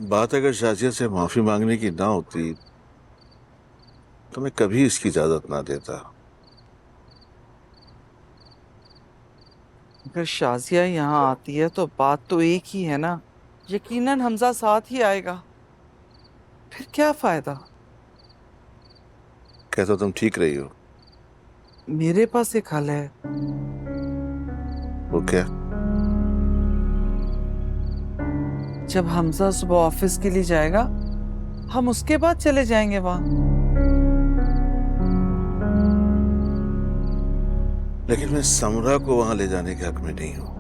बात अगर शाजिया से माफी मांगने की ना होती तो मैं कभी इसकी इजाजत ना देता। अगर शाजिया यहाँ आती है तो बात तो एक ही है ना। यकीनन हमजा साथ ही आएगा। फिर क्या फायदा। कहता तुम ठीक रही हो। मेरे पास एक हल है। वो क्या? जब हमजा सुबह ऑफिस के लिए जाएगा, हम उसके बाद चले जाएंगे वहां। लेकिन मैं समरा को वहां ले जाने के हक में नहीं हूं।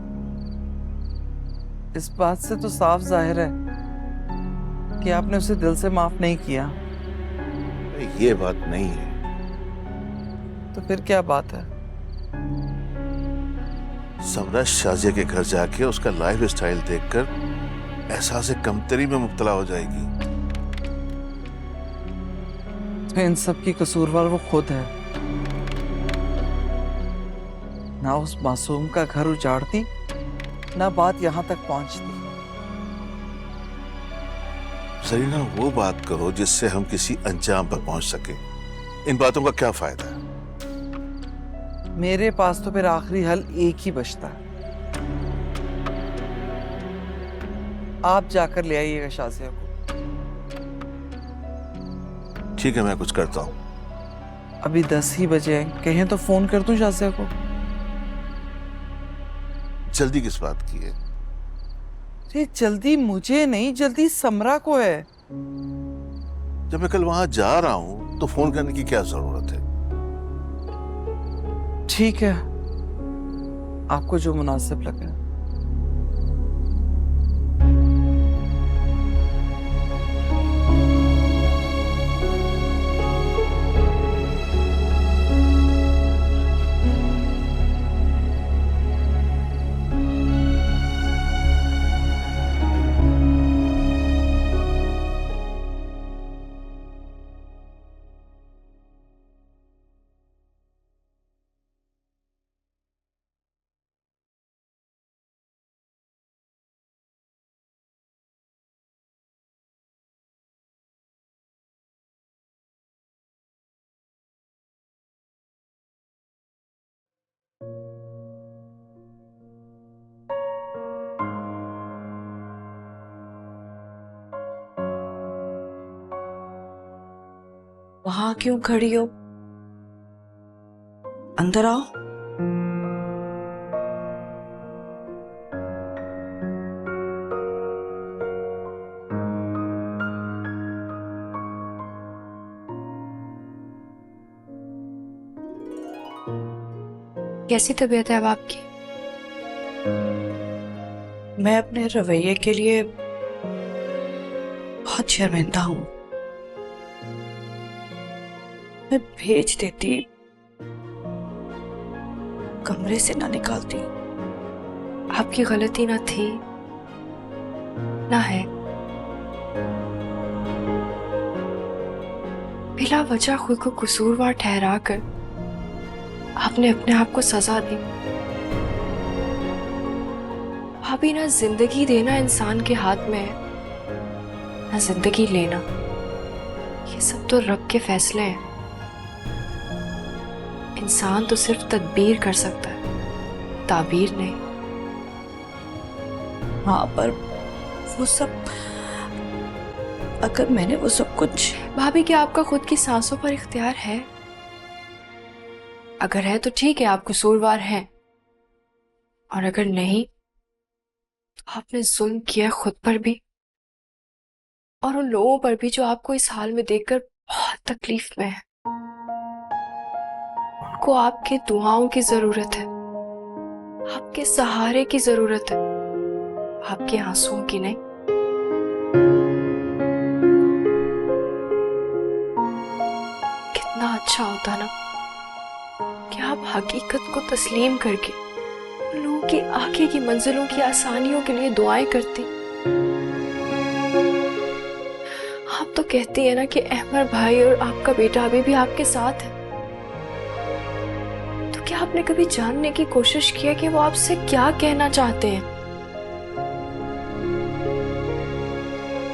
इस बात से तो साफ जाहिर है कि आपने उसे दिल से माफ नहीं किया। ये बात नहीं है। तो फिर क्या बात है। समरा शाजिया के घर जाके उसका लाइफ स्टाइल देखकर एहसास कमतरी में मुब्तला हो जाएगी। तो इन सब की कसूरवार वो खुद है। ना उस मासूम का घर उजाड़ती, ना बात यहां तक पहुंचती। जरीना, वो बात कहो जिससे हम किसी अंजाम पर पहुंच सके। इन बातों का क्या फायदा है? मेरे पास तो फिर आखिरी हल एक ही बचता है। आप जाकर ले आइएगा शाजिया को। ठीक है, मैं कुछ करता हूं। अभी 10 ही बजे हैं, कहें तो फोन कर दूं शाजिया को। जल्दी किस बात की है? अरे जल्दी मुझे नहीं, जल्दी समरा को है। जब मैं कल वहां जा रहा हूं तो फोन करने की क्या जरूरत है? ठीक है, आपको जो मुनासिब लगे। वहां क्यों खड़ी हो? अंदर आओ। कैसी तबीयत है अब आपकी? मैं अपने रवैये के लिए बहुत शर्मिंदा हूं। मैं भेज देती, कमरे से ना निकालती। आपकी गलती ना थी ना है। बिला वजह खुद को कसूरवार ठहरा कर आपने अपने आप को सजा दी। भाभी, ना जिंदगी देना इंसान के हाथ में है, ना जिंदगी लेना। ये सब तो रब के फैसले हैं। इंसान तो सिर्फ तदबीर कर सकता है, ताबीर नहीं। हाँ, पर वो सब, अगर मैंने वो सब कुछ। भाभी, क्या आपका खुद की सांसों पर इख्तियार है? अगर है तो ठीक है, आप कसूरवार हैं। और अगर नहीं तो आपने जुल्म किया खुद पर भी और उन लोगों पर भी जो आपको इस हाल में देखकर बहुत तकलीफ में है। उनको आपके दुआओं की जरूरत है, आपके सहारे की जरूरत है, आपके आंसुओं की नहीं। कितना अच्छा होता ना कि आप हकीकत को तस्लीम करके उन लोगों की आगे की मंजिलों की आसानियों के लिए दुआएं करती। आप तो कहती है ना कि अहमद भाई और आपका बेटा अभी भी आपके साथ है। तो क्या आपने कभी जानने की कोशिश किया कि वो आपसे क्या कहना चाहते हैं?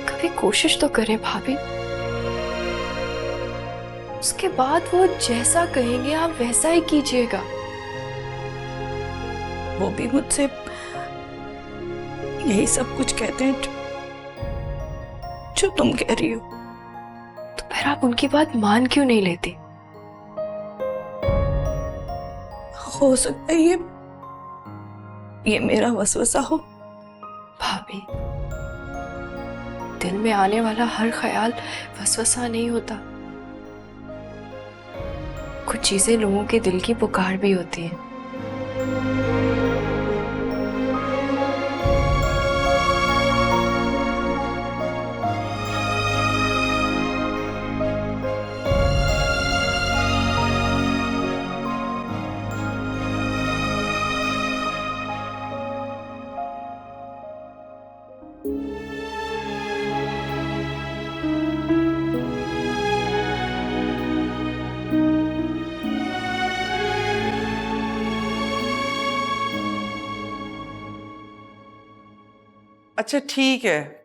कभी कोशिश तो करें भाभी। उसके बाद वो जैसा कहेंगे आप वैसा ही कीजिएगा। वो भी मुझसे यही सब कुछ कहते हैं जो तुम कह रही हो। तो फिर आप उनकी बात मान क्यों नहीं लेती? हो सकता है ये मेरा वसवसा हो। भाभी, दिल में आने वाला हर ख्याल वसवसा नहीं होता। कुछ चीजें लोगों के दिल की पुकार भी होती हैं। अच्छा ठीक है,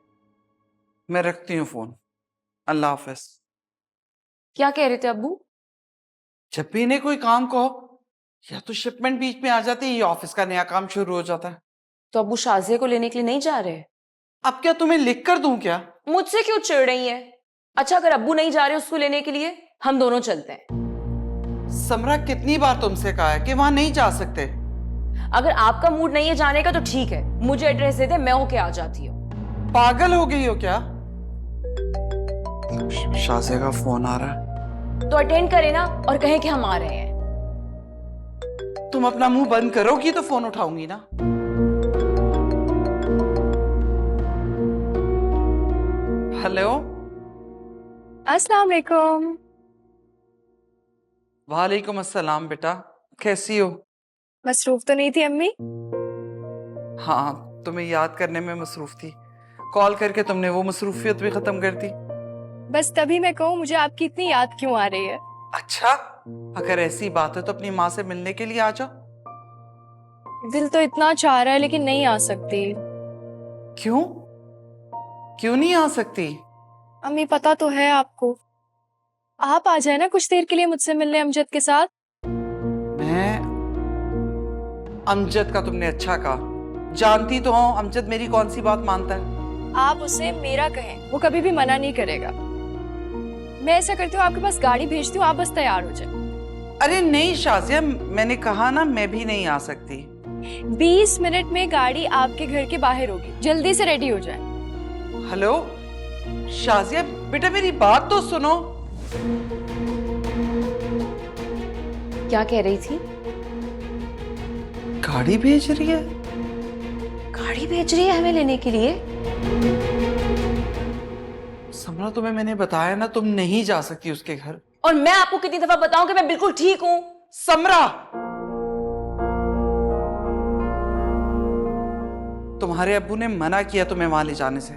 मैं रखती हूँ फोन। अल्लाह हाफिज। क्या कह रहे थे अब्बू? जब भी इन्हें कोई काम कहो या तो शिपमेंट बीच में आ जाती है या ऑफिस का नया काम शुरू हो जाता है। तो अब्बू शाजिया को लेने के लिए नहीं जा रहे? अब क्या तुम्हें लिख कर दूं क्या? मुझसे क्यों चिढ़ रही है? अच्छा, अगर अब्बू नहीं जा रहे उसको लेने के लिए, हम दोनों चलते हैं। समरा, कितनी बार तुमसे कहा है कि वहां नहीं जा सकते? अगर आपका मूड नहीं है जाने का तो ठीक है, मुझे एड्रेस दे दे, मैं होके आ जाती हूँ। पागल हो गई हो क्या? शाज़िया का फोन आ रहा है। तो अटेंड करे ना और कहे कि हम आ रहे हैं। तुम अपना मुंह बंद करोगी तो फोन उठाऊंगी ना। हेलो, अस्सलाम वालेकुम। वालेकुम अस्सलाम। बेटा कैसी हो? मसरूफ तो नहीं थी अम्मी? हाँ, तुम्हें याद करने में मसरूफ थी। कॉल करके तुमने वो मसरूफियत भी खत्म कर दी। बस तभी मैं कहूँ मुझे आपकी इतनी याद क्यों आ रही है। अच्छा, अगर ऐसी बात है तो अपनी माँ से मिलने के लिए आ जाओ। दिल तो इतना चाह रहा है लेकिन नहीं आ सकती। क्यों? क्यों नहीं आ सकती? अम्मी पता तो है आपको। आप आ जाए ना कुछ देर के लिए मुझसे मिलने अमजद के साथ। मैं अमजद का तुमने अच्छा कहा। जानती तो हूँ अमजद मेरी कौन सी बात मानता है। आप उसे मेरा कहें, वो कभी भी मना नहीं करेगा। मैं ऐसा करती हूँ, आपके पास गाड़ी भेजती हूँ, आप बस तैयार हो जाए। अरे नहीं शाज़िया, मैंने कहा ना मैं भी नहीं आ सकती। 20 मिनट में गाड़ी आपके घर के बाहर होगी, जल्दी से रेडी हो जाए। हेलो शाज़िया, बेटा मेरी बात तो सुनो। क्या कह रही थी? गाड़ी भेज रही है? गाड़ी भेज रही है हमें लेने के लिए? समरा, तुम्हें मैंने बताया ना तुम नहीं जा सकती उसके घर। और मैं आपको कितनी दफा बताऊं कि मैं बिल्कुल ठीक हूं? समरा, तुम्हारे अब्बू ने मना किया तुम्हें वहां ले जाने से।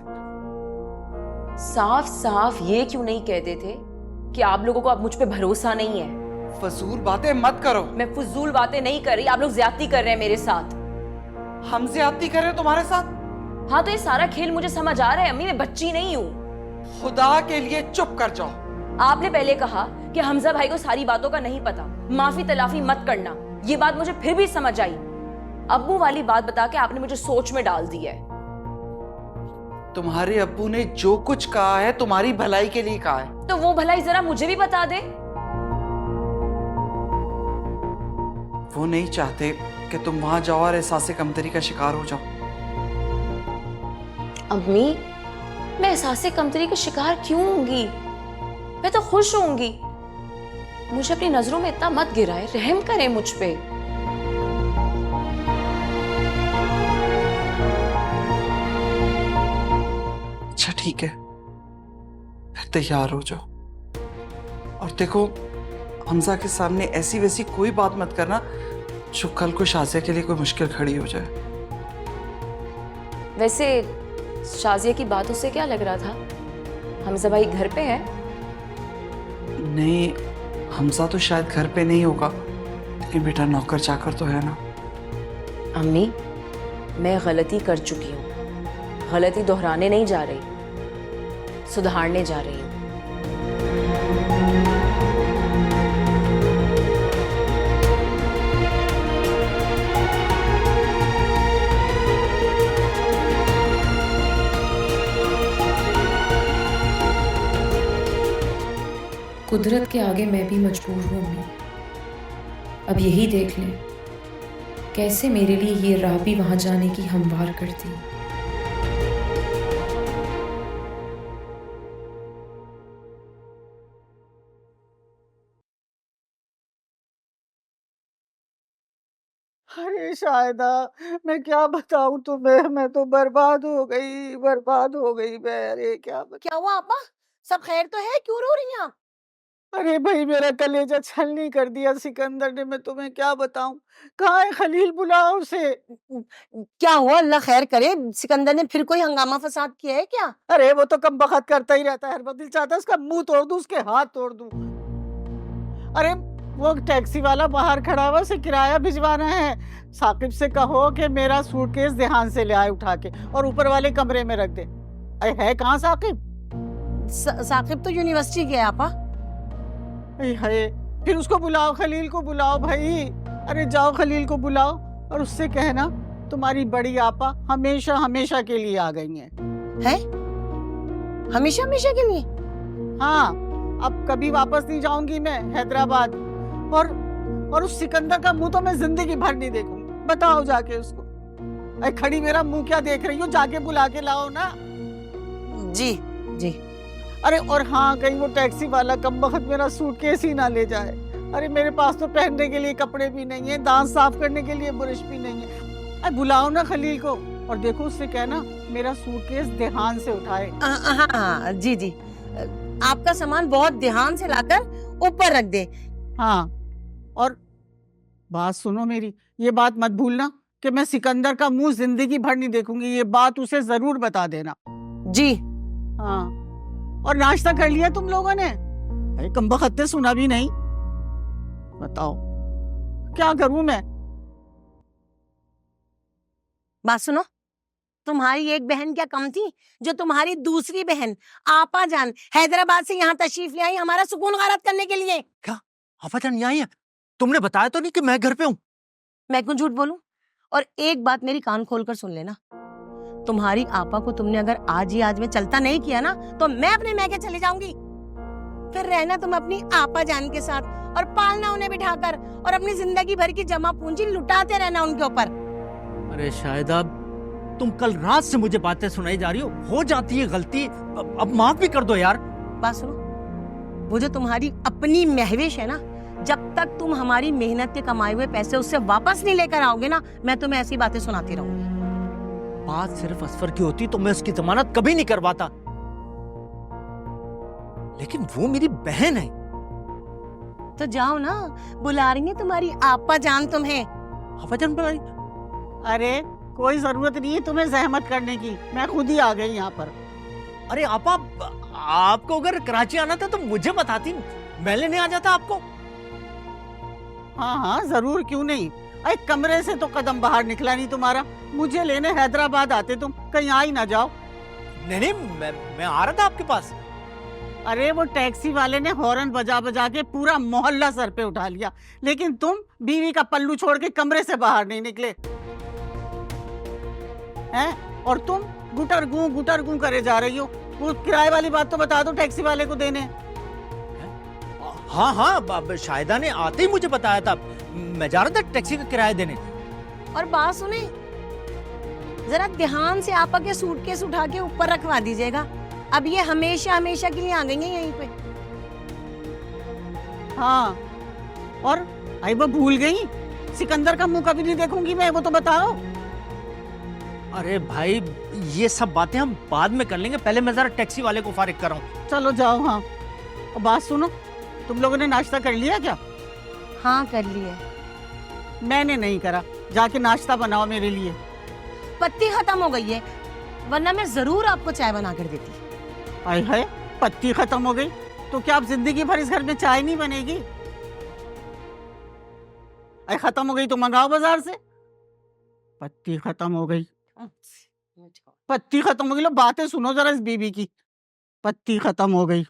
साफ साफ ये क्यों नहीं कहते थे कि आप लोगों को अब मुझ पे भरोसा नहीं है? फजूल बातें मत करो। मैं फजूल बातें नहीं कर रही, आप लोग ज्यादती कर रहे हैं मेरे साथ। हम ज्यादती कर रहे हैं तुम्हारे साथ? हाँ, तो ये सारा खेल मुझे समझ आ रहा है अम्मी, मैं बच्ची नहीं हूँ। खुदा के लिए चुप कर जाओ। आपने पहले कहा कि हमजा भाई को सारी बातों का नहीं पता, माफी तलाफी मत करना। ये बात मुझे फिर भी समझ आई। अब्बू वाली बात बता के आपने मुझे सोच में डाल दी है। तुम्हारे अब्बू ने जो कुछ कहा है तुम्हारी भलाई के लिए कहा है। तो वो भलाई जरा मुझे भी बता दे। वो नहीं चाहते कि तुम वहां जाओ और एहसास कमतरी का शिकार हो जाओ। अम्मी, मैं एहसास कमतरी का शिकार क्यों होंगी? मैं तो खुश होंगी। मुझे अपनी नजरों में इतना मत गिराए, रहम करें मुझ पे। अच्छा ठीक है, फिर तैयार हो जाओ। और देखो, हमजा के सामने ऐसी वैसी कोई बात मत करना जो कल को शाज़िया के लिए कोई मुश्किल खड़ी हो जाए। वैसे शाज़िया की बातों से क्या लग रहा था? हमजा भाई घर पे है? नहीं, हमजा तो शायद घर पे नहीं होगा, लेकिन बेटा नौकर चाकर तो है ना। अम्मी, मैं गलती कर चुकी हूँ, गलती दोहराने नहीं जा रही। सुधारने जा रही हूँ। कुदरत के आगे मैं भी मजबूर हूँ अम्मी। अब यही देख लें कैसे मेरे लिए ये राह भी वहां जाने की हमवार करती। अरे शायदा, मैं क्या बताऊं तुम्हें, मैं तो बर्बाद हो गई, बर्बाद हो गई मैं। अरे क्या हुआ आपा? सब खैर तो है? क्यों रो रही हैं आप? अरे भाई, मेरा कलेजा छलनी कर दिया सिकंदर ने, मैं तुम्हें क्या बताऊं। कहाँ है खलील, बुलाओ उसे। क्या हुआ? अल्लाह खैर करे। सिकंदर ने फिर कोई हंगामा फसाद किया है क्या? अरे वो तो कम बखत करता ही रहता है, हर वक्त दिल चाहता है उसका मुंह तोड़ दूं, उसके हाथ तोड़ दूं। अरे वो टैक्सी वाला बाहर खड़ा हुआ, उसे किराया भिजवाना है। साकिब से कहो कि मेरा सूटकेस ध्यान से ले आए उठा के और ऊपर वाले कमरे में रख दे। अरे है कहाँ साकिब? साकिब तो यूनिवर्सिटी गया आपा। हाय, फिर उसको बुलाओ, खलील को बुलाओ भाई। अरे जाओ खलील को बुलाओ और उससे कहना तुम्हारी बड़ी आपा हमेशा हमेशा के लिए आ गई हैं। हमेशा हमेशा के लिए? हाँ, अब कभी वापस नहीं जाऊंगी मैं हैदराबाद। और उस सिकंदर का मुंह तो मैं जिंदगी भर नहीं देखूंगी। बताओ जाके उसको। अरे खड़ी मेरा मुंह क्या देख रही हो, जाके बुला के लाओ ना। जी जी। अरे और हाँ, कहीं वो टैक्सी वाला कमबख्त मेरा सूटकेस ही ना ले जाए। अरे मेरे पास तो पहनने के लिए कपड़े भी नहीं है, दांत साफ करने के लिए ब्रश भी नहीं है। अरे बुलाओ ना खलील को और देखो उससे कहना मेरा सूटकेस ध्यान से उठाए। हाँ जी जी, आपका सामान बहुत ध्यान से लाकर ऊपर रख दे। हाँ, और बात सुनो मेरी, ये बात मत भूलना कि मैं सिकंदर का मुंह जिंदगी भर नहीं देखूंगी। ये बात उसे जरूर बता देना। जी हाँ, और नाश्ता कर लिया तुम लोगों ने? अरे कमबख्त ने सुना भी नहीं। बताओ क्या करूं मैं। बात सुनो, तुम्हारी एक बहन क्या कम थी जो तुम्हारी दूसरी बहन आपा जान हैदराबाद से यहाँ तशरीफ ले आई हमारा सुकून गारत करने के लिए। क्या आपा जान यहाँ आई है? तुमने बताया तो नहीं कि मैं घर पे हूँ? मैं क्यों झूठ बोलूं? और एक बात मेरी कान खोलकर सुन लेना, तुम्हारी आपा को तुमने अगर आज ही आज में चलता नहीं किया ना तो मैं अपने मैके चली जाऊंगी। फिर रहना तुम अपनी आपा जान के साथ और पालना उन्हें बिठाकर और अपनी जिंदगी भर की जमा पूंजी लुटाते रहना उनके ऊपर। अरे शायदा, तुम कल रात से मुझे बातें सुनाई जा रही हो जाती है गलती, अब माफ भी कर दो यार। बात सुनो, वो जो तुम्हारी अपनी महविश है ना, जब तक तुम हमारी मेहनत के कमाए हुए पैसे उससे वापस नहीं लेकर आओगे ना, मैं तुम्हें ऐसी बातें सुनाती रहूंगी। बात सिर्फ असफर की होती तो मैं उसकी जमानत कभी नहीं करवाता, लेकिन वो मेरी बहन है। तो जाओ ना, बुला रही है तुम्हारी आपा जान तुम्हें। आपा जान बुला रही? अरे कोई जरूरत नहीं है तुम्हें जहमत करने की, मैं खुद ही आ गई यहाँ पर। अरे आपा, आपको अगर कराची आना था तो मुझे बताती, मैं लेने आ जाता आपको। हाँ हाँ जरूर, क्यों नहीं। अरे कमरे से तो कदम बाहर निकला नहीं तुम्हारा, मुझे लेने हैदराबाद आते तुम, कहीं आ ही ना जाओ। नहीं, मैं आ रहा था आपके पास। अरे वो टैक्सी वाले ने हॉर्न बजा बजा के पूरा मोहल्ला सर पे उठा लिया, लेकिन तुम बीवी का पल्लू छोड़ के कमरे से बाहर नहीं निकले हैं। और तुम गुटर गूं करे जा रही हो। वो किराए वाली बात तो बता दो टैक्सी वाले को देने। हाँ, शायदा ने आते ही मुझे बताया था, मैं जा रहा था टैक्सी का किराया देने। और बात सुने, जरा ध्यान से आपा के सूटकेस उठा के ऊपर रखवा दीजिएगा। अब ये हमेशा हमेशा के लिए आ गई हैं यहीं पे। हाँ, और आई वो भूल गई, सिकंदर का मुंह कभी नहीं देखूंगी मैं, वो तो बताओ। अरे भाई, ये सब बातें हम बाद में कर लेंगे, पहले मैं जरा टैक्सी वाले को फारिग कर रहा हूँ। चलो जाओ। हाँ, और बात सुनो, तुम लोगों ने नाश्ता कर लिया क्या? हाँ कर लिया। मैंने नहीं करा, जाके नाश्ता बनाओ मेरे लिए। पत्ती खत्म हो गई है, वरना मैं जरूर आपको चाय बना कर देती। आय हाय, पत्ती खत्म हो गई तो क्या अब जिंदगी भर इस घर में चाय नहीं बनेगी? अरे खत्म हो गई तो मंगाओ बाजार से। पत्ती खत्म हो गई, पत्ती खत्म हो गई। लो बातें सुनो जरा इस बीबी की। पत्ती खत्म हो गई।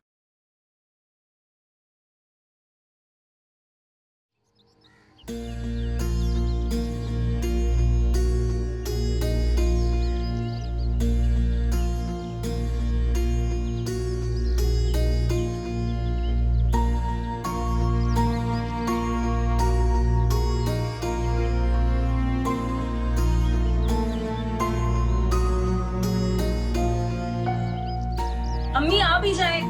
अम्मी आ भी जाए।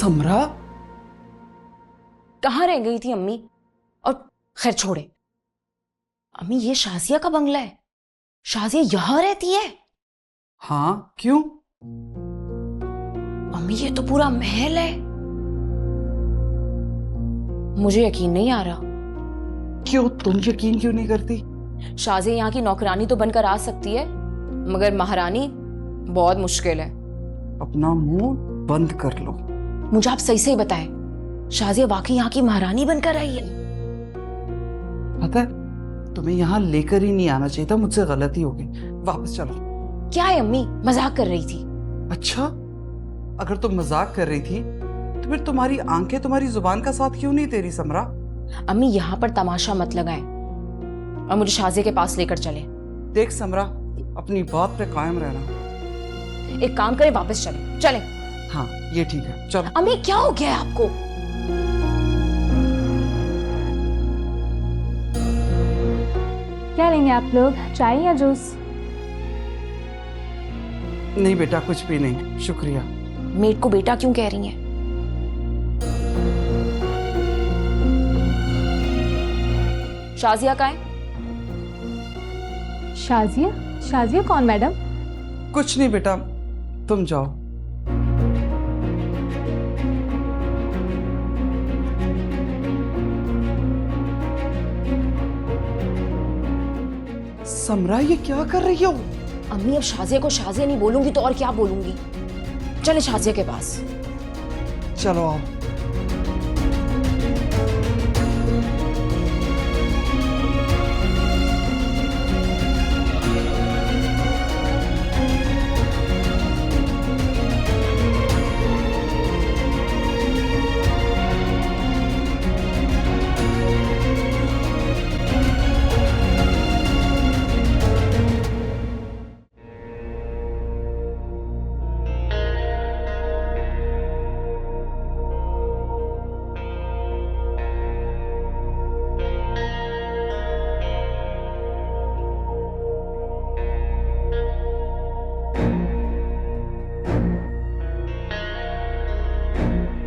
समरा, कहाँ रह गई थी अम्मी? और खैर छोड़े, अम्मी ये शाजिया का बंगला है? शाजिया यहां रहती है? हाँ क्यों? अम्मी ये तो पूरा महल है। मुझे यकीन नहीं आ रहा। क्यों, तुम यकीन क्यों नहीं करती? शाजिया यहाँ की नौकरानी तो बनकर आ सकती है, मगर महारानी बहुत मुश्किल है। अपना मुंह बंद कर लो। मुझे आप सही सही बताएं, शाजिया वाकई यहाँ की महारानी बनकर आई है? पता है, तुम्हें यहाँ लेकर ही नहीं आना चाहिए था, मुझसे गलती हो गई। वापस चलो। क्या है अम्मी, मजाक कर रही थी? अच्छा, अगर तुम मजाक कर रही थी तो फिर तुम्हारी आंखें तुम्हारी जुबान का साथ क्यों नहीं दे रही समरा? अम्मी यहाँ पर तमाशा मत लगाएं और मुझे शाजिया के पास लेकर चले। देख समरा, अपनी बात पे कायम रहना। एक काम करें, वापस चले। चले। हाँ ये ठीक है, चलो। अम्मी क्या हो गया है आपको? क्या लेंगे आप लोग, चाय या जूस? नहीं बेटा, कुछ भी नहीं, शुक्रिया। मेड को बेटा क्यों कह रही हैं? शाजिया का है? शाजिया? शाजिया कौन मैडम? कुछ नहीं बेटा, तुम जाओ। समरा, ये क्या कर रही हो? अम्मी अब शाजिया को शाजिया नहीं बोलूंगी तो और क्या बोलूंगी? चले शाजिया के पास। चलो आओ।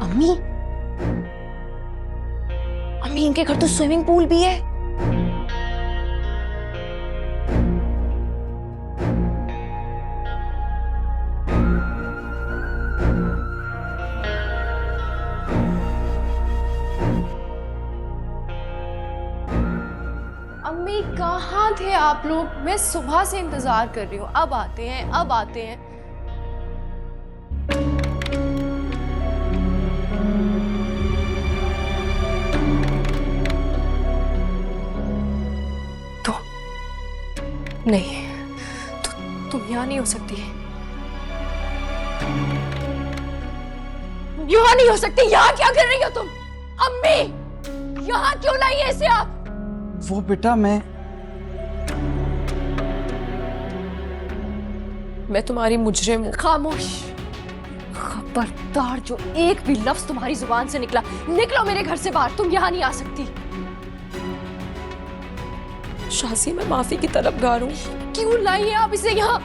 अम्मी, अम्मी इनके घर तो स्विमिंग पूल भी है। अम्मी कहाँ थे आप लोग? मैं सुबह से इंतजार कर रही हूँ, अब आते हैं, अब आते हैं। तो नहीं, तुम यहाँ नहीं हो सकती। यहाँ नहीं हो सकती। यहाँ क्या कर रही हो तुम? अम्मी, यहाँ क्यों लाई है इसे आप? वो बेटा मैं तुम्हारी मुजरिम हूं। खामोश, खबरदार, जो एक भी लफ्ज तुम्हारी जुबान से निकला, निकलो मेरे घर से बाहर, तुम यहाँ नहीं आ सकती। शाज़िया, मैं माफी की तलबगार हूँ। क्यों लाई है आप इसे यहाँ?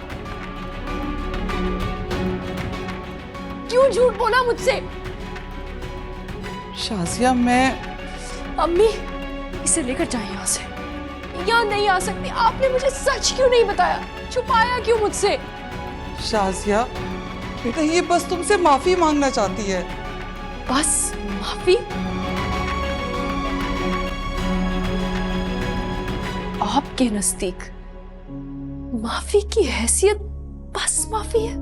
क्यों झूठ बोला मुझसे? शाज़िया मैं अम्मी, इसे लेकर जाए यहाँ से। यहाँ नहीं आ सकती। आपने मुझे सच क्यों नहीं बताया? छुपाया क्यों मुझसे? शाज़िया बेटा ये बस तुमसे माफी मांगना चाहती है। बस माफी? आपके नजदीक माफी की हैसियत बस माफी है?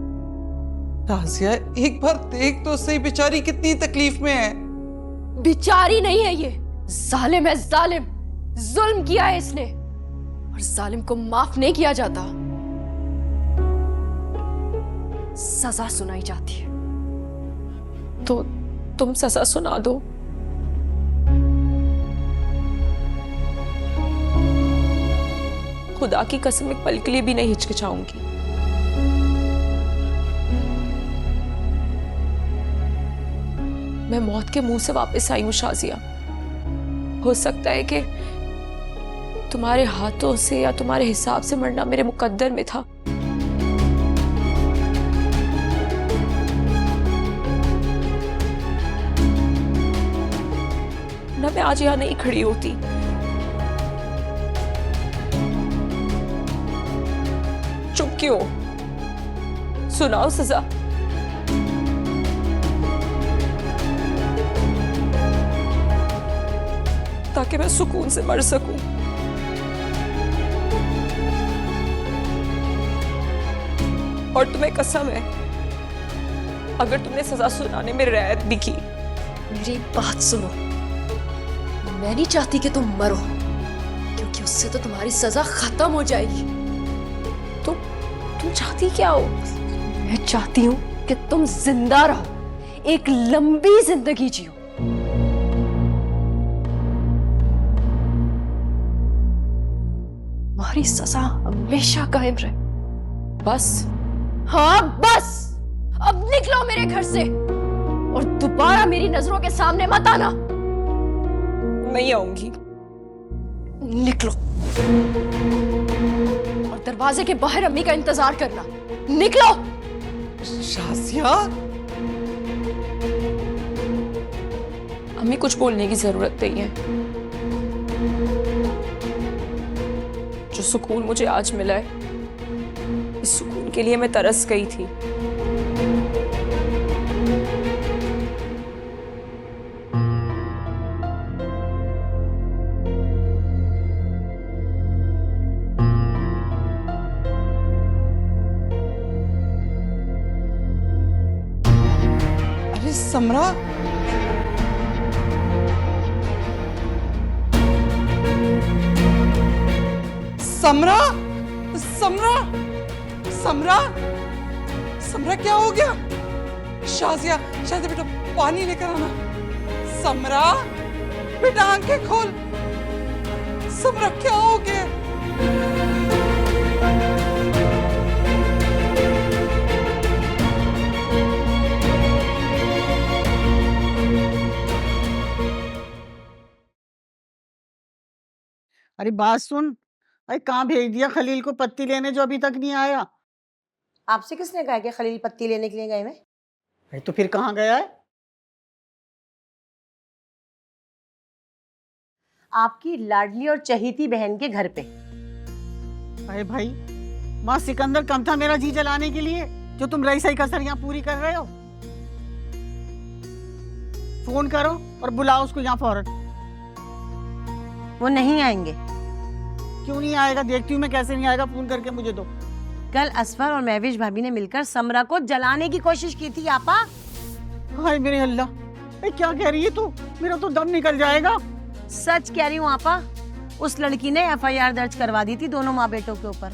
शाज़िया एक बार देख तो सही, बेचारी कितनी तकलीफ में है। बेचारी नहीं है ये, जालिम है, जालिम। जुल्म किया है इसने, और जालिम को माफ नहीं किया जाता, सजा सुनाई जाती है। तो तुम सजा सुना दो। खुदा की कसम, एक पल के लिए भी नहीं हिचकिचाऊंगी। मैं मौत के मुंह से वापस आई हूं शाज़िया। हो सकता है कि तुम्हारे हाथों से या तुम्हारे हिसाब से मरना मेरे मुकद्दर में था। ना मैं आज यहां नहीं खड़ी होती। चुप क्यों? सुनाओ सजा। ताकि मैं सुकून से मर सकूं। और तुम्हें कसम है, अगर तुमने सजा सुनाने में रियायत भी की। मेरी बात सुनो, मैं नहीं चाहती कि तुम मरो, क्योंकि उससे तो तुम्हारी सजा खत्म हो जाएगी। तुम चाहती क्या हो? मैं चाहती हूँ कि तुम जिंदा रहो, एक लंबी जिंदगी जियो। तुम्हारी सजा हमेशा कायम रहे। बस? हाँ बस। अब निकलो मेरे घर से, और दोबारा मेरी नजरों के सामने मत आना। नहीं आऊंगी। निकलो, और दरवाजे के बाहर अम्मी का इंतजार करना। निकलो। शाज़िया अम्मी, कुछ बोलने की जरूरत नहीं है। जो सुकून मुझे आज मिला है, इस सुकून के लिए मैं तरस गई थी। अरे समरा, समरा, समरा, समरा, समरा क्या हो गया? शाज़िया, शाज़िया बेटा पानी लेकर आना। समरा बेटा आंखें खोल। समरा क्या हो गया? अरे बात सुन, अरे कहाँ भेज दिया खलील को पत्ती लेने, जो अभी तक नहीं आया? आपसे किसने कहा कि खलील पत्ती लेने के लिए गए? में अरे तो फिर कहाँ गया है? आपकी लाडली और चहीती बहन के घर पे। अरे भाई, माँ सिकंदर कम था मेरा जी जलाने के लिए, जो तुम रही सही कसर यहाँ पूरी कर रहे हो? फोन करो और बुलाओ उसको यहाँ फौरन। वो नहीं आएंगे। क्यों नहीं आएगा? देखती हूँ मैं कैसे नहीं आएगा, फोन करके मुझे दो। कल असफर और महविश भाभी ने मिलकर समरा को जलाने की कोशिश की थी। आपा, हाय मेरे अल्लाह, क्या कह रही है तू? मेरा तो दम निकल जाएगा। सच कह रही हूँ आपा। उस लड़की ने FIR दर्ज करवा दी थी दोनों माँ बेटों के ऊपर।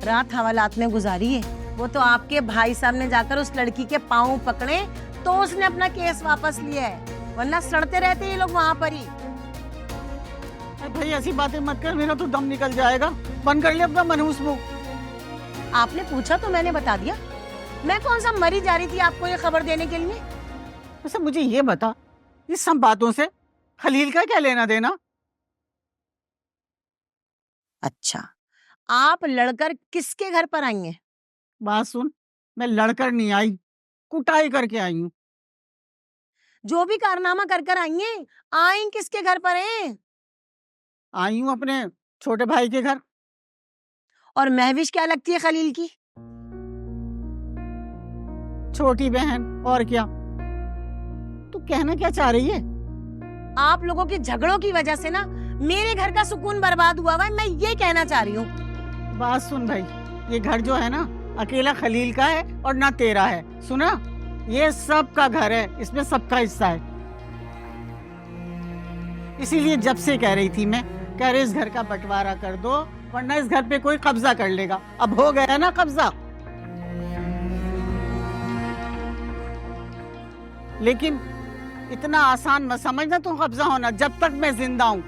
रात हवालात में गुजारी है। वो तो आपके भाई साहब ने जाकर उस लड़की के पाँव पकड़े तो उसने अपना केस वापस लिया है, वरना सड़ते रहते ये लोग वहां पर ही। भाई ऐसी बातें मत कर, मेरा तो दम निकल जाएगा। बंद कर ले अपना मनहूस मुंह। आपने पूछा तो मैंने बता दिया। मैं कौन सा मरी जा रही थी आपको ये खबर देने के लिए? वैसे मुझे ये बता, इस सब बातों से खलील का क्या लेना देना? अच्छा, आप लड़कर किसके घर पर आई हैं? बात सुन, मैं लड़कर नहीं आई, कुटाई करके आई हूँ। जो भी कारनामा कर कर आई हैं, आई किसके घर पर हैं? आई हूँ अपने छोटे भाई के घर। और महविश क्या लगती है खलील की? छोटी बहन, और क्या? तू कहना क्या चाह रही है? आप लोगों के झगड़ों की वजह से ना मेरे घर का सुकून बर्बाद हुआ है, मैं ये कहना चाह रही हूँ। बात सुन भाई, ये घर जो है ना अकेला खलील का है और ना तेरा है, सुना? ये सबका घर है, इसमें सबका हिस्सा है। इसीलिए जब से कह रही थी मैं, कह रहे इस घर का बंटवारा कर दो, वरना इस घर पे कोई कब्जा कर लेगा। अब हो गया ना कब्जा। लेकिन इतना आसान मत समझना तुम कब्जा होना, जब तक मैं जिंदा हूं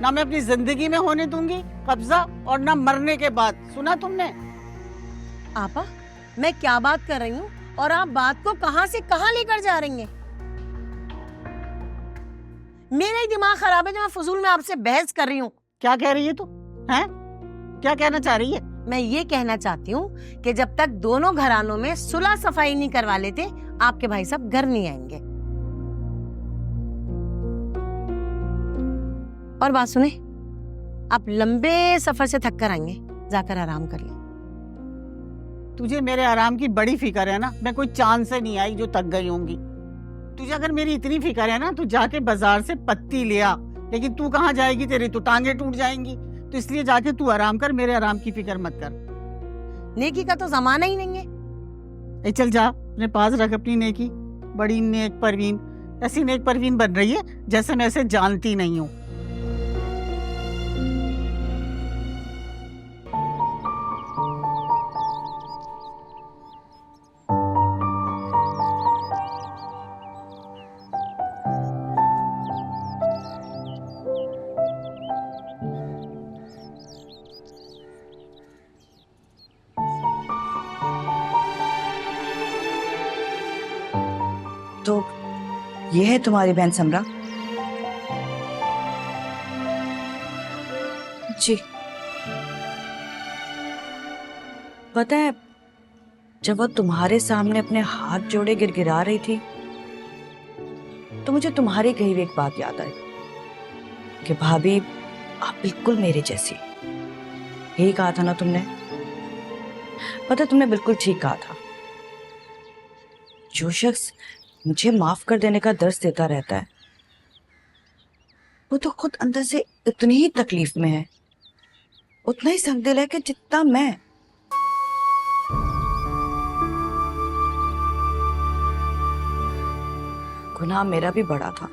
ना मैं अपनी जिंदगी में होने दूंगी कब्जा, और ना मरने के बाद। सुना तुमने? आपा, मैं क्या बात कर रही हूँ और आप बात को कहां से कहां लेकर जा रही हैं? मेरा ही दिमाग खराब है जो मैं फजूल में आपसे बहस कर रही हूँ। क्या कह रही है तू? हैं? क्या कहना चाह रही है? मैं ये कहना चाहती हूँ कि जब तक दोनों घरानों में सुलह सफाई नहीं करवा लेते, आपके भाई साहब घर नहीं आएंगे। और बात सुने, आप लंबे सफर से थक कर आएंगे, जाकर आराम कर ले। तुझे मेरे आराम की बड़ी फिक्र है ना, मैं कोई चांद से नहीं आई जो थक गई होंगी। तुझे अगर मेरी इतनी फिक्र है ना, तो जाके बाजार से पत्ती ले आ। लेकिन तू कहाँ जाएगी, तेरी तो टांगे टूट जाएंगी। तो इसलिए जाके तू आराम कर, मेरे आराम की फिक्र मत कर। नेकी का तो जमाना ही नहीं है। ए चल जा, अपने पास रख अपनी नेकी। बड़ी नेक परवीन, ऐसी नेक परवीन बन रही है जैसे मैं इसे जानती नहीं हूँ। तो ये है तुम्हारी बहन समरा? जी। पता है, जब वो तुम्हारे सामने अपने हाथ जोड़े गिड़गिड़ा रही थी, तो मुझे तुम्हारी कही हुई एक बात याद आई कि भाभी आप बिल्कुल मेरे जैसी। यही कहा था ना तुमने? पता, तुमने बिल्कुल ठीक कहा था। जो शख्स मुझे माफ कर देने का दर्द देता रहता है, वो तो खुद अंदर से इतनी ही तकलीफ में है, उतना ही संगदिल है कि जितना मैं। गुनाह मेरा भी बड़ा था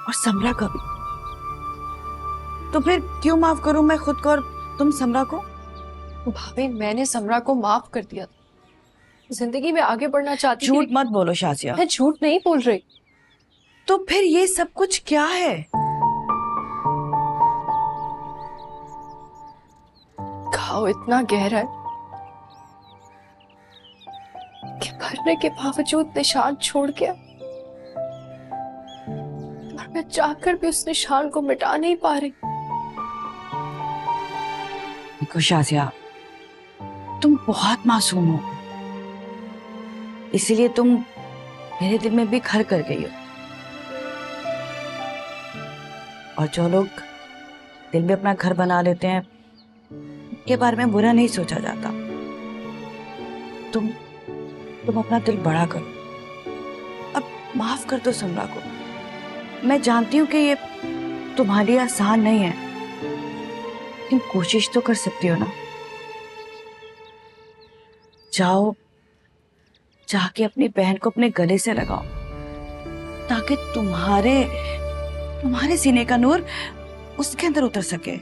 और समरा का भी। तो फिर क्यों माफ करूं मैं खुद को और तुम समरा को? भाभी, मैंने समरा को माफ कर दिया था। जिंदगी में आगे बढ़ना चाहती थी। झूठ मत बोलो शाजिया। मैं झूठ नहीं बोल रही। तो फिर ये सब कुछ क्या है? घाव इतना गहरा है कि भरने के बावजूद निशान छोड़ गया, और मैं चाहकर भी उस निशान को मिटा नहीं पा रही। देखो शाजिया, तुम बहुत मासूम हो, इसीलिए तुम मेरे दिल में भी घर कर गई हो। और जो लोग दिल में अपना घर बना लेते हैं, उनके बारे में बुरा नहीं सोचा जाता। तुम अपना दिल बड़ा करो। अब माफ कर दो समरा को। मैं जानती हूँ कि ये तुम्हारे लिए आसान नहीं है, लेकिन कोशिश तो कर सकती हो ना। जाओ, जाके अपनी बहन को अपने गले से लगाओ, ताकि तुम्हारे सीने का नूर उसके अंदर उतर सके।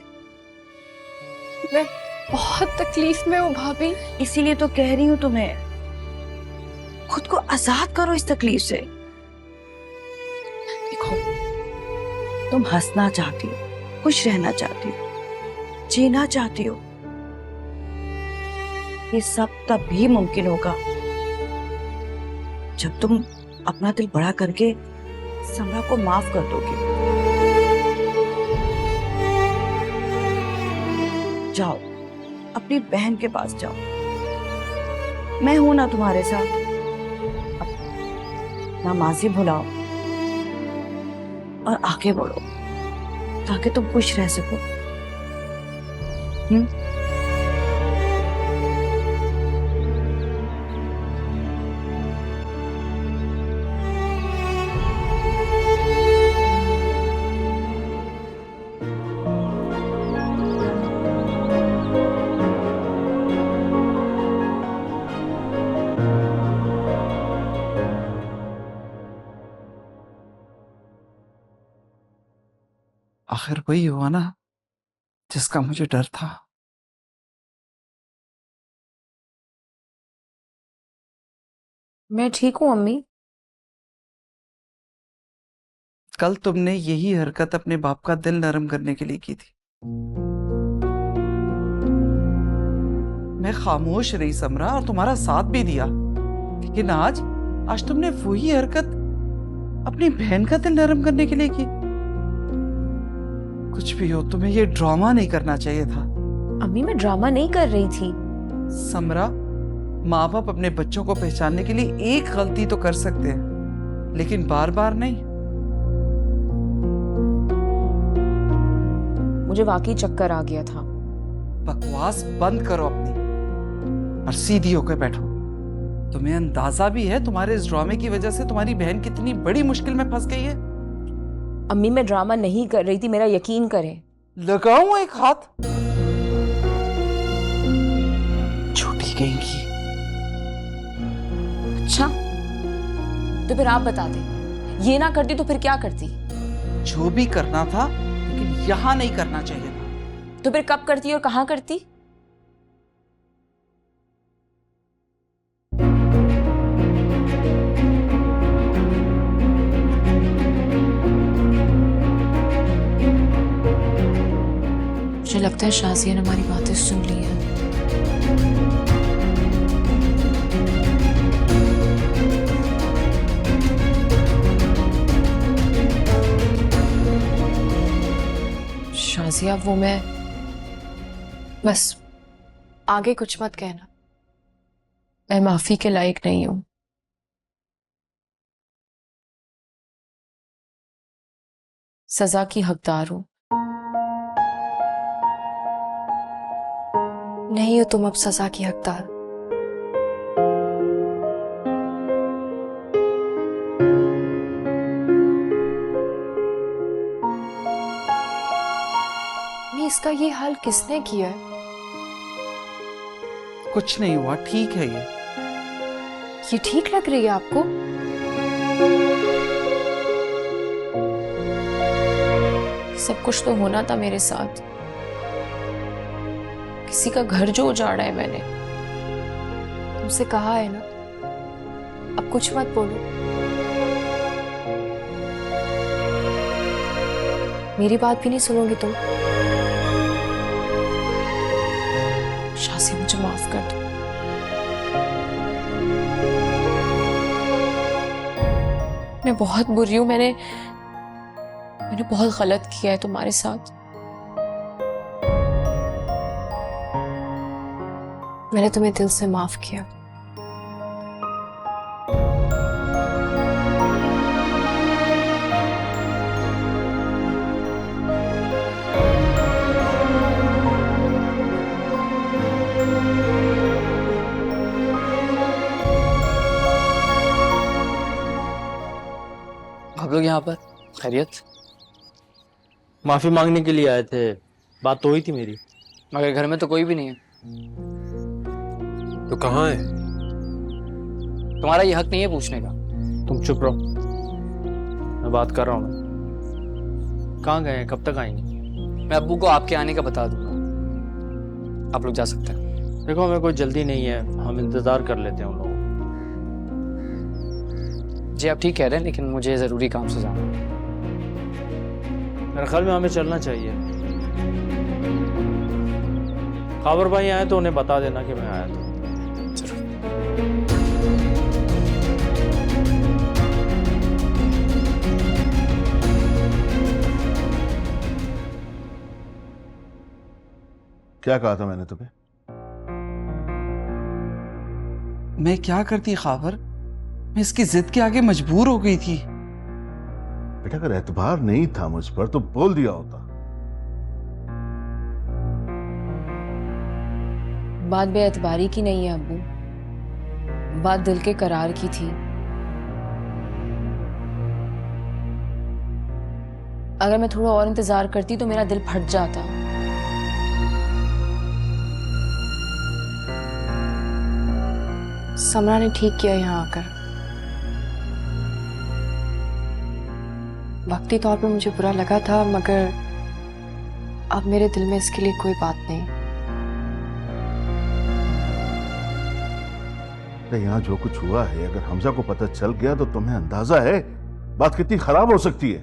मैं बहुत तकलीफ में हूँ भाभी। इसीलिए तो कह रही हूँ तुम्हें, खुद को आजाद करो इस तकलीफ से। देखो, तुम हंसना चाहती हो, खुश रहना चाहती हो, जीना चाहती हो, ये सब तभी मुमकिन होगा जब तुम अपना दिल बड़ा करके समरा को माफ कर दोगे। जाओ, अपनी बहन के पास जाओ, मैं हूं ना तुम्हारे साथ। अपना माजी भुलाओ और आगे बढ़ो ताकि तुम खुश रह सको। आखिर वही हुआ ना जिसका मुझे डर था। मैं ठीक हूँ अम्मी। कल तुमने यही हरकत अपने बाप का दिल नरम करने के लिए की थी। मैं खामोश रही समरा और तुम्हारा साथ भी दिया, लेकिन आज तुमने वही हरकत अपनी बहन का दिल नरम करने के लिए की। कुछ भी हो, तुम्हें ये ड्रामा नहीं करना चाहिए था। अम्मी मैं ड्रामा नहीं कर रही थी। समरा, माँ बाप अपने बच्चों को पहचानने के लिए एक गलती तो कर सकते हैं, लेकिन बार बार नहीं। मुझे वाकई चक्कर आ गया था। बकवास बंद करो अपनी और सीधी होकर बैठो। तुम्हें अंदाजा भी है तुम्हारे इस ड्रामे की वजह से तुम्हारी बहन कितनी बड़ी मुश्किल में फंस गई है? अम्मी मैं ड्रामा नहीं कर रही थी, मेरा यकीन करें। लगाऊं एक हाथ? छोटी कहेंगी। अच्छा, तो फिर आप बता दे, ये ना करती तो फिर क्या करती? जो भी करना था, लेकिन यहां नहीं करना चाहिए था। तो फिर कब करती और कहां करती? मुझे लगता है शाजिया ने हमारी बातें सुन ली हैं। शाजिया, वो मैं बस आगे कुछ मत कहना। मैं माफी के लायक नहीं हूं। सजा की हकदार हूं। नहीं हो तुम अब सजा की हकदार। नहीं, इसका ये हाल किसने किया है? कुछ नहीं हुआ, ठीक है ये ठीक लग रही है आपको? सब कुछ तो होना था मेरे साथ। किसी का घर जो उजाड़ा है मैंने। तुमसे कहा है ना, अब कुछ मत बोलो। मेरी बात भी नहीं सुनोगे तुम? शाज़िया, मुझे माफ कर दो। मैं बहुत बुरी हूं। मैंने बहुत गलत किया है तुम्हारे साथ। मैंने तुम्हें दिल से माफ किया। आप लोग यहाँ पर खैरियत? माफी मांगने के लिए आए थे, बात तो हुई थी मेरी। मगर घर में तो कोई भी नहीं है। तो कहाँ है? तुम्हारा ये हक नहीं है पूछने का। तुम चुप रहो, मैं बात कर रहा हूँ। कहाँ गए हैं, कब तक आएंगे? मैं अब्बू को आपके आने का बता दूंगा, आप लोग जा सकते हैं। देखो, हमें कोई जल्दी नहीं है, हम इंतजार कर लेते हैं उन लोगों। जी आप ठीक कह रहे हैं, लेकिन मुझे जरूरी काम से जाना। मेरे ख्याल में हमें चलना चाहिए। खाबर भाई आए तो उन्हें बता देना कि मैं आया था। क्या कहा था मैंने तुम्हें? मैं क्या करती खाबर, मैं इसकी जिद के आगे मजबूर हो गई थी। बेटा अगर एतबार नहीं था मुझ पर तो बोल दिया होता। बात बेएतबारी की नहीं है अब्बू, बात दिल के करार की थी। अगर मैं थोड़ा और इंतजार करती तो मेरा दिल फट जाता। समरा ने ठीक किया यहाँ आकर। वक्ती तौर पर मुझे बुरा लगा था, मगर अब मेरे दिल में इसके लिए कोई बात नहीं। यहाँ जो कुछ हुआ है अगर हमजा को पता चल गया तो तुम्हें अंदाजा है बात कितनी खराब हो सकती है।